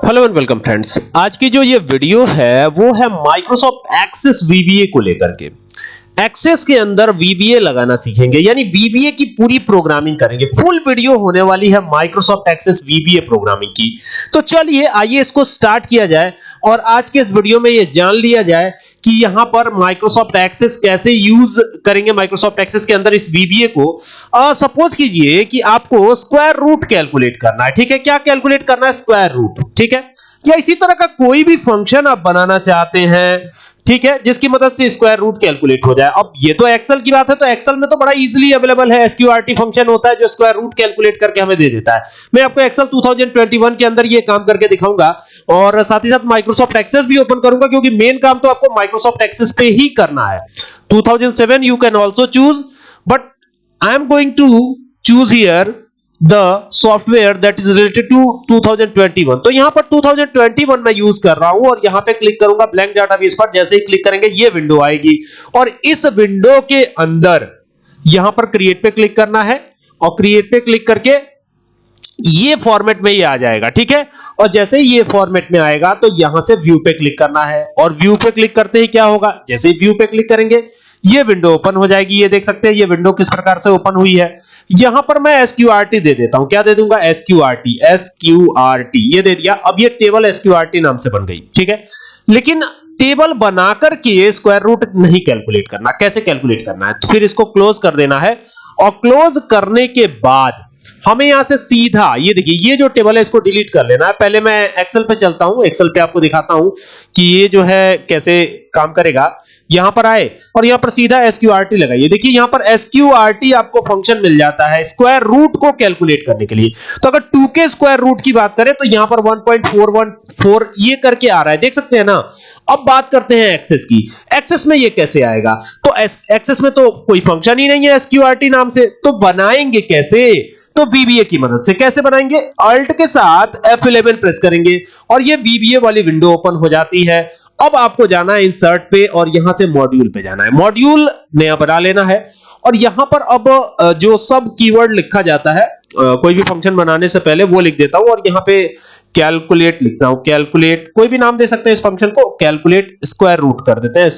Hello and welcome friends. आज की जो ये वीडियो है वो है माइक्रोसॉफ्ट एक्सेस वीबीए को लेकर के। एक्सेस के अंदर वीबीए लगाना सीखेंगे, यानी वीबीए की पूरी प्रोग्रामिंग करेंगे। फुल वीडियो होने वाली है माइक्रोसॉफ्ट एक्सेस वीबीए प्रोग्रामिंग की। तो चलिए आइए इसको स्टार्ट किया जाए और आज के इस वीडियो में ये जान लिया जाए कि यहां पर माइक्रोसॉफ्ट एक्सेस कैसे यूज करेंगे। माइक्रोसॉफ्ट एक्सेस के अंदर इस वीबीए को सपोज कीजिए कि आपको स्क्वायर रूट कैलकुलेट करना है। ठीक है, क्या कैलकुलेट करना है? Square root. ठीक है, या इसी तरह का कोई भी फंक्शन आप बनाना चाहते हैं, ठीक है, जिसकी मदद से स्क्वायर रूट कैलकुलेट हो जाए। अब ये तो एक्सेल की बात है, तो एक्सेल में तो बड़ा इजीली अवेलेबल है। एसक्यूआरटी फंक्शन होता है जो स्क्वायर रूट कैलकुलेट करके हमें दे देता है। मैं आपको एक्सेल 2021 के अंदर ये काम करके दिखाऊंगा और साथ ही साथ माइक्रोसॉफ्ट एक्सेस भी ओपन करूंगा, क्योंकि मेन काम तो आपको माइक्रोसॉफ्ट एक्सेस पे ही करना है। 2007 you can also choose, but I am going to choose here the software that is related to 2021। तो यहां पर 2021 मैं यूज कर रहा हूं और यहां पे क्लिक करूंगा ब्लैंक डेटाबेस पर। जैसे ही क्लिक करेंगे ये विंडो आएगी और इस विंडो के अंदर यहां पर क्रिएट पे क्लिक करना है और क्रिएट पे क्लिक करके ये फॉर्मेट में ये आ जाएगा। ठीक है, और जैसे ही ये फॉर्मेट में आएगा तो यहां से व्यू पे क्लिक करना है और व्यू पे क्लिक करते ही क्या होगा, जैसे ही व्यू पे क्लिक करेंगे ये विंडो ओपन हो जाएगी। ये देख सकते हैं ये विंडो किस प्रकार से ओपन हुई है। यहां पर मैं एसक्यूआरटी दे देता हूं। क्या दे दूंगा? एसक्यूआरटी। एसक्यूआरटी ये दे दिया। अब ये टेबल एसक्यूआरटी नाम से बन गई। ठीक है, लेकिन टेबल बनाकर के स्क्वायर रूट नहीं कैलकुलेट करना। कैसे कैलकुलेट करना है? तो फिर इसको क्लोज कर देना है और क्लोज करने के बाद हमें यहां से सीधा ये देखिए ये जो टेबल है इसको डिलीट कर लेना है। पहले मैं एक्सेल पे चलता हूं, एक्सेल पे आपको दिखाता हूं कि ये जो है कैसे काम करेगा। यहां पर आए और यहां पर सीधा एसक्यूआरटी लगाइए। देखिए यहां पर एसक्यूआरटी आपको फंक्शन मिल जाता है स्क्वायर रूट को कैलकुलेट करने के लिए। तो अगर 2 के स्क्वायर रूट की बात करें तो यहां पर 1.414 ये करके आ रहा है, देख सकते हैं ना। अब बात करते हैं एक्सेस की। एक्सेस में ये कैसे आएगा? तो एक्सेस में तो कोई फंक्शन ही नहीं है एसक्यूआरटी नाम से, तो बनाएंगे कैसे? तो वीबीए की मदद से। कैसे बनाएंगे? अल्ट के साथ F11 प्रेस करेंगे और ये वीबीए वाली विंडो ओपन हो जाती है। अब आपको जाना है इंसर्ट पे और यहां से मॉड्यूल पे जाना है। मॉड्यूल नया बना लेना है और यहां पर अब जो सब कीवर्ड लिखा जाता है कोई भी फंक्शन बनाने से पहले वो लिख देता हूं और यहां पे कैलकुलेट लिखता हूं। कैलकुलेट, कोई भी नाम दे सकते हैं इस फंक्शन को। कैलकुलेट स्क्वायर रूट कर देते हैं।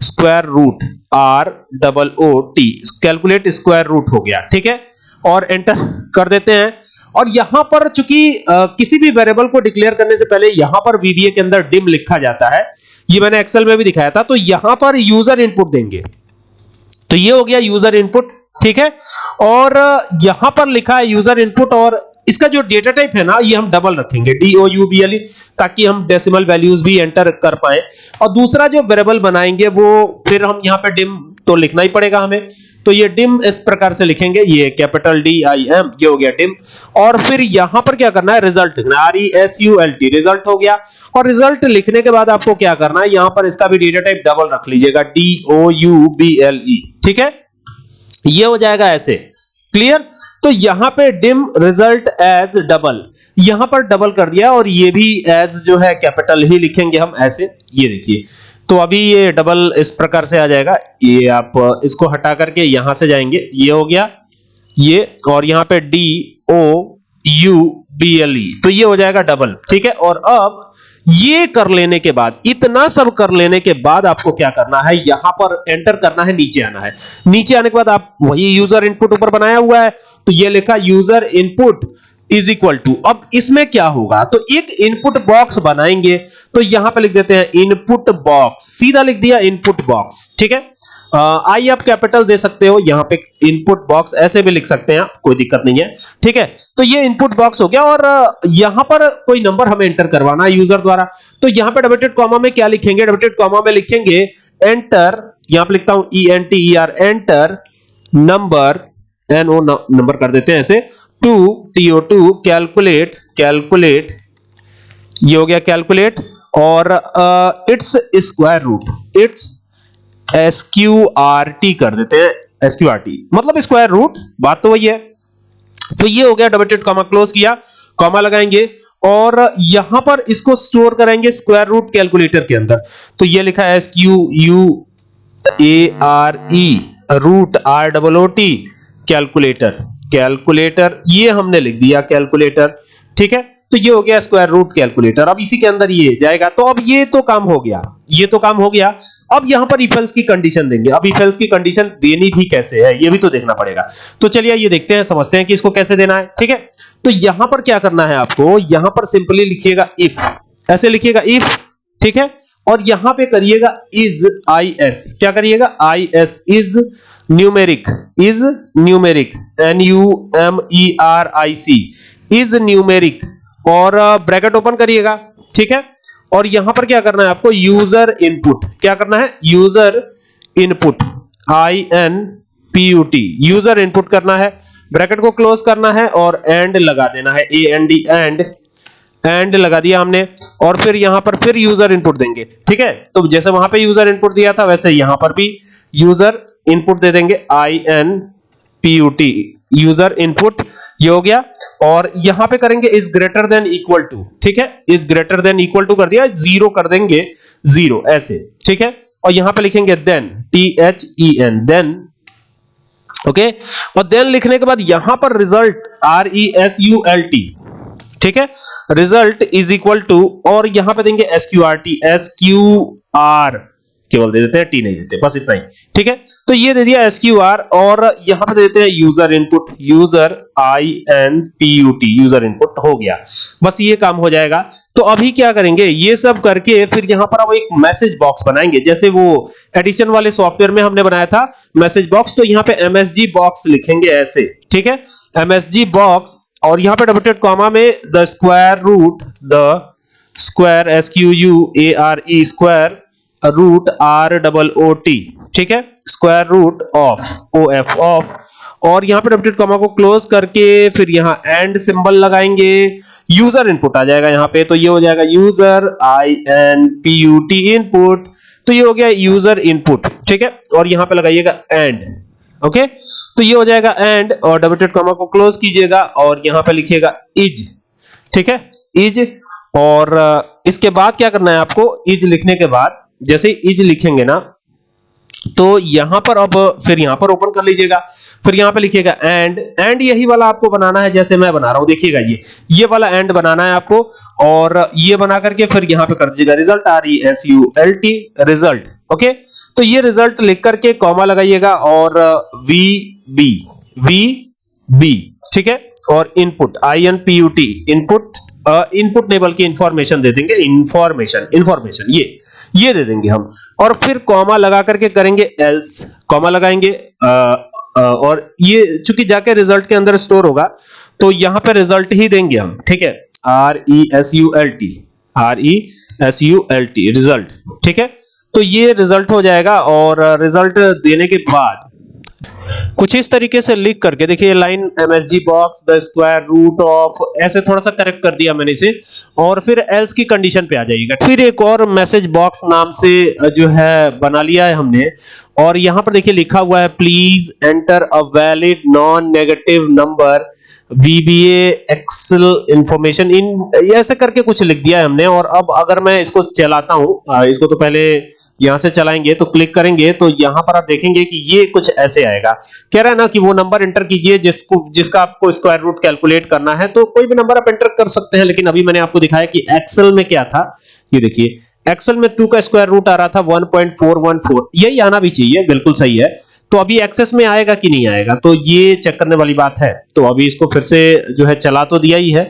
Square root ROOT, calculate square root हो गया। ठीक है, और एंटर कर देते हैं। और यहां पर चूंकि किसी भी वेरिएबल को डिक्लेयर करने से पहले यहां पर वीबीए के अंदर डिम लिखा जाता है। ये मैंने एक्सेल में भी दिखाया था। तो यहां पर यूजर इनपुट देंगे, तो ये हो गया यूजर इनपुट। ठीक है, और यहां पर लिखा है यूजर इनपुट और इसका जो डेटा टाइप है ना ये हम डबल रखेंगे, DOUBLE, ताकि हम डेसिमल वैल्यूज भी एंटर कर पाए। और दूसरा जो वेरिएबल बनाएंगे वो फिर हम यहां पे डिम तो लिखना ही पड़ेगा हमें। तो ये डिम इस प्रकार से लिखेंगे, ये कैपिटल DIM, ये हो गया डिम। और फिर यहां पर क्या करना है? रिजल्ट लिखना, RESULT, रिजल्ट हो गया। और रिजल्ट लिखने के बाद आपको क्या करना है? यहां पर इसका भी डेटा टाइप डबल रख लीजिएगा, DOUBLE। ठीक है, ये हो जाएगा ऐसे। क्लियर? तो यहां पे डिम रिजल्ट एज डबल, यहां पर डबल कर दिया और ये भी एज जो है कैपिटल ही लिखेंगे हम ऐसे। ये देखिए, तो अभी ये डबल इस प्रकार से आ जाएगा। ये आप इसको हटा करके यहां से जाएंगे, ये हो गया ये, और यहां पे DOUBLE, तो ये हो जाएगा डबल। ठीक है, और अब ये कर लेने के बाद, इतना सब कर लेने के बाद आपको क्या करना है? यहां पर एंटर करना है, नीचे आना है। नीचे आने के बाद आप वही यूजर इनपुट ऊपर बनाया हुआ है, तो ये लिखा user input is equal to. अब इसमें क्या होगा? तो एक इनपुट बॉक्स बनाएंगे, तो यहां पे लिख देते हैं इनपुट बॉक्स, सीधा लिख दिया इनपुट बॉक्स। ठीक है, आई आप कैपिटल दे सकते हो, यहां पे इनपुट बॉक्स ऐसे भी लिख सकते हैं आप, कोई दिक्कत नहीं है। ठीक है, तो ये इनपुट बॉक्स हो गया और यहां पर कोई नंबर हमें एंटर करवाना है यूजर द्वारा। तो यहां पे डबल कॉमा में क्या लिखेंगे? डबल कॉमा में लिखेंगे एंटर, यहां पे लिखता हूं ENTER, enter number, NO number कर देते हैं ऐसे, TO2 कैलकुलेट, ये हो गया कैलकुलेट, और it's square root, it's SQRT कर देते हैं, SQRT मतलब स्क्वायर रूट, बात तो वही है। तो ये हो गया, डबल कॉमा क्लोज किया, कॉमा लगाएंगे और यहां पर इसको स्टोर करेंगे स्क्वायर रूट कैलकुलेटर के अंदर। तो ये लिखा है SQUARE रूट ROOT कैलकुलेटर, ये हमने लिख दिया कैलकुलेटर। ठीक है, तो ये हो गया स्क्वायर रूट कैलकुलेटर। अब इसी के अंदर ये जाएगा, तो अब ये तो काम हो गया, ये तो काम हो गया। अब यहां पर इफ एल्स की कंडीशन देंगे। अब इफ एल्स की कंडीशन देनी भी कैसे है ये भी तो देखना पड़ेगा। तो चलिए ये देखते हैं, समझते हैं कि इसको कैसे देना है। ठीक है, तो यहां पर क्या करना है आपको, यहां पर सिंपली लिखिएगा इफ, ऐसे लिखिएगा इफ। ठीक है, और यहां पे करिएगा इज is, क्या करिएगा is, is numeric, is numeric NUMERIC, is numeric, और ब्रैकेट ओपन करिएगा। ठीक है, और यहां पर क्या करना है आपको, यूजर इनपुट, क्या करना है, user input INPUT, user input करना है, ब्रैकेट को क्लोज करना है और एंड लगा देना है, AND, एंड लगा दिया हमने। और फिर यहां पर फिर यूजर इनपुट देंगे। ठीक है, तो जैसे वहां पे यूजर इनपुट दिया था वैसे यहां पर भी यूजर इनपुट दे देंगे INPUT, यूजर इनपुट, ये हो गया। और यहां पे करेंगे is greater than equal to. ठीक है, is greater than equal to कर दिया, जीरो कर देंगे, जीरो ऐसे। ठीक है, और यहां पे लिखेंगे देन, THEN, देन। ओके, और देन लिखने के बाद यहां पर रिजल्ट RESULT, ठीक है, रिजल्ट इज इक्वल टू, और यहां पे देंगे SQR केवल दे देते हैं, टी नहीं देते, बस इतना ही। ठीक है, तो ये दे दिया SQR, और यहां पे दे देते हैं user input, user INPUT, user input हो गया। बस ये काम हो जाएगा। तो अभी क्या करेंगे, ये सब करके फिर यहां पर अब एक मैसेज बॉक्स बनाएंगे, जैसे वो एडिशन वाले सॉफ्टवेयर में हमने बनाया था मैसेज बॉक्स। तो यहां पे MSG बॉक्स लिखेंगे ऐसे। ठीक है, MSG बॉक्स, और यहां पे डबल डॉट कॉमा में the square root, the square SQUARE, square root ROOT, ठीक है, square root of OF, of, और यहां पे डबल डॉट कॉमा को क्लोज करके फिर यहां एंड सिंबल लगाएंगे, यूजर इनपुट आ जाएगा यहां पे। तो ये हो जाएगा यूजर INPUT इनपुट, तो ये हो गया यूजर इनपुट। ठीक है, और यहां पे लगाइएगा एंड। ओके, तो ये हो जाएगा एंड, और डबल डॉट कॉमा को क्लोज कीजिएगा और यहां पे लिखिएगा इज। ठीक है, इज, और इसके बाद क्या करना है आपको, इज लिखने के बाद जैसे इज लिखेंगे ना, तो यहां पर अब फिर यहां पर ओपन कर लीजिएगा, फिर यहां पे लिखिएगा एंड यही वाला आपको बनाना है जैसे मैं बना रहा हूं। देखिएगा ये वाला एंड बनाना है आपको, और ये बना करके फिर यहां पे कर दीजिएगा रिजल्ट RESULT, रिजल्ट। ओके, तो ये रिजल्ट लिख करके कॉमा लगाइएगा, और VB, ठीक है, और इनपुट INPUT, इनपुट, इनपुट नहीं बल्कि इंफॉर्मेशन दे देंगे, इंफॉर्मेशन ये दे देंगे हम, और फिर कॉमा लगा करके करेंगे एल्स, कॉमा लगाएंगे, और ये चूंकि जाके रिजल्ट के अंदर स्टोर होगा तो यहां पे रिजल्ट ही देंगे हम। ठीक है, RESULT, रिजल्ट। ठीक है, तो ये रिजल्ट हो जाएगा, और रिजल्ट देने के बाद कुछ इस तरीके से लिख करके देखिए, line MSG box the square root of, ऐसे थोड़ा सा करेक्ट कर दिया मैंने इसे, और फिर एल्स की कंडीशन पे आ जाइएगा। फिर एक और मैसेज बॉक्स नाम से जो है बना लिया है हमने, और यहां पर देखिए लिखा हुआ है please enter a valid non negative number VBA Excel information in, ऐसे करके कुछ लिख दिया है हमने। और अब अगर मैं इसको चलाता हूं, इसको तो पहले यहां से चलाएंगे, तो क्लिक करेंगे तो यहां पर आप देखेंगे कि ये कुछ ऐसे आएगा, कह रहा है ना कि वो नंबर एंटर कीजिए जिसका आपको स्क्वायर रूट कैलकुलेट करना है। तो कोई भी नंबर आप एंटर कर सकते हैं, लेकिन अभी मैंने आपको दिखाया कि एक्सेल में क्या था। ये देखिए, एक्सेल में 2 का स्क्वायर रूट आ रहा था 1.414, यही आना भी चाहिए, बिल्कुल सही है। तो अभी एक्सेस में आएगा कि नहीं आएगा, तो ये चेक करने वाली बात है। तो अभी इसको फिर से जो है चला तो दिया ही है,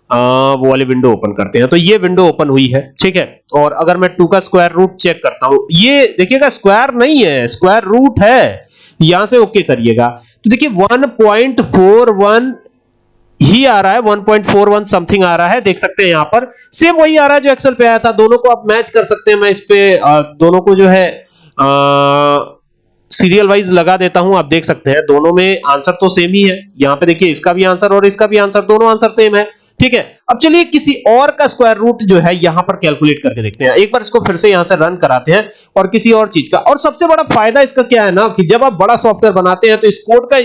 वो वाली विंडो ओपन करते हैं। तो ये विंडो ओपन हुई है। ठीक है, और अगर मैं 2 का स्क्वायर रूट चेक करता हूं, ये देखिएगा स्क्वायर नहीं है, स्क्वायर रूट है, यहां से ओके करिएगा। तो देखिए 1.41 ही आ रहा है, 1.41 समथिंग आ रहा है, देख सकते हैं यहां पर सेम वही आ रहा है जो एक्सेल पे आया था। दोनों को आप मैच कर सकते हैं, मैं इस पे दोनों को जो है सीरियल वाइज लगा देता हूं, आप देख सकते हैं दोनों में आंसर तो सेम ही है। यहां पे देखिए इसका भी आंसर और इसका भी आंसर, दोनों आंसर सेम है। ठीक है, अब चलिए किसी और का स्क्वायर रूट जो है यहां पर कैलकुलेट करके देखते हैं। एक बार इसको फिर से यहां से रन कराते हैं, और किसी और चीज का। और सबसे बड़ा फायदा इसका क्या है ना, कि जब आप बड़ा सॉफ्टवेयर बनाते हैं तो इस कोड का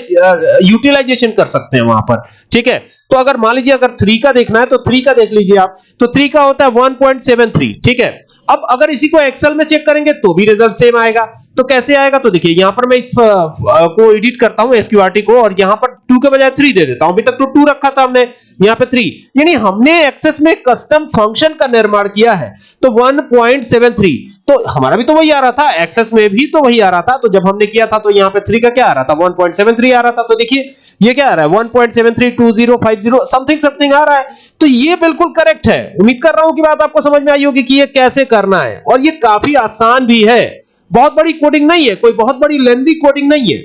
यूटिलाइजेशन कर सकते हैं वहां पर। ठीक है, तो अगर मान लीजिए अगर 3 का देखना है तो 3 का देख लीजिए आप, तो 3 का होता है 1.73। ठीक है, अब अगर इसी को एक्सेल में चेक करेंगे तो भी रिजल्ट सेम आएगा। तो कैसे आएगा, तो देखिए यहां पर मैं इस को एडिट करता हूं SQRT को, और यहां पर 2 के बजाय 3 दे देता हूं। अभी तक तो 2 रखा था हमने, यहां पे 3, यानी हमने एक्सेस में कस्टम फंक्शन का निर्माण किया है। तो 1.73 तो हमारा भी तो वही आ रहा था, एक्सेस में भी तो वही आ रहा था। तो जब हमने किया था तो यहां पे 3 का क्या आ रहा था, 1.73 आ रहा था। तो देखिए ये क्या आ रहा है, 1.732050 समथिंग समथिंग आ रहा है। तो ये बिल्कुल करेक्ट है। उम्मीद कर रहा हूं कि बात आपको समझ में आई होगी कि ये कैसे करना है, और ये काफी आसान भी है, बहुत बड़ी कोडिंग नहीं है, कोई बहुत बड़ी लेंथी कोडिंग नहीं है।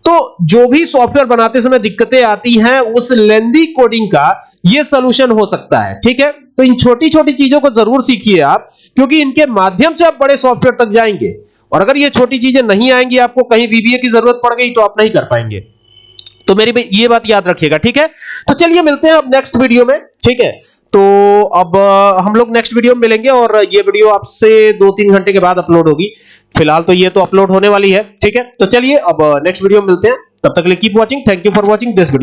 तो जो भी सॉफ्टवेयर बनाते समय दिक्कतें आती हैं, उस लेंथी कोडिंग का ये सॉल्यूशन हो सकता है। ठीक है, तो इन छोटी छोटी चीजों को जरूर सीखिए आप, क्योंकि इनके माध्यम से आप बड़े सॉफ्टवेयर तक जाएंगे। और अगर ये छोटी चीजें नहीं आएंगी, आपको कहीं VBA की जरूरत पड़ गई, तो आप नहीं कर पाएंगे। तो मेरी ये बात याद रखिएगा, ठीक है। तो चलिए मिलते हैं अब नेक्स्ट वीडियो में, ठीक है। तो अब हम लोग नेक्स्ट वीडियो में मिलेंगे, और ये वीडियो आपसे 2-3 घंटे के बाद अपलोड होगी। फिलहाल तो ये तो अपलोड होने वाली है, ठीक है। तो चलिए अब नेक्स्ट वीडियो में मिलते हैं, तब तक के लिए keep watching, thank you for watching this video.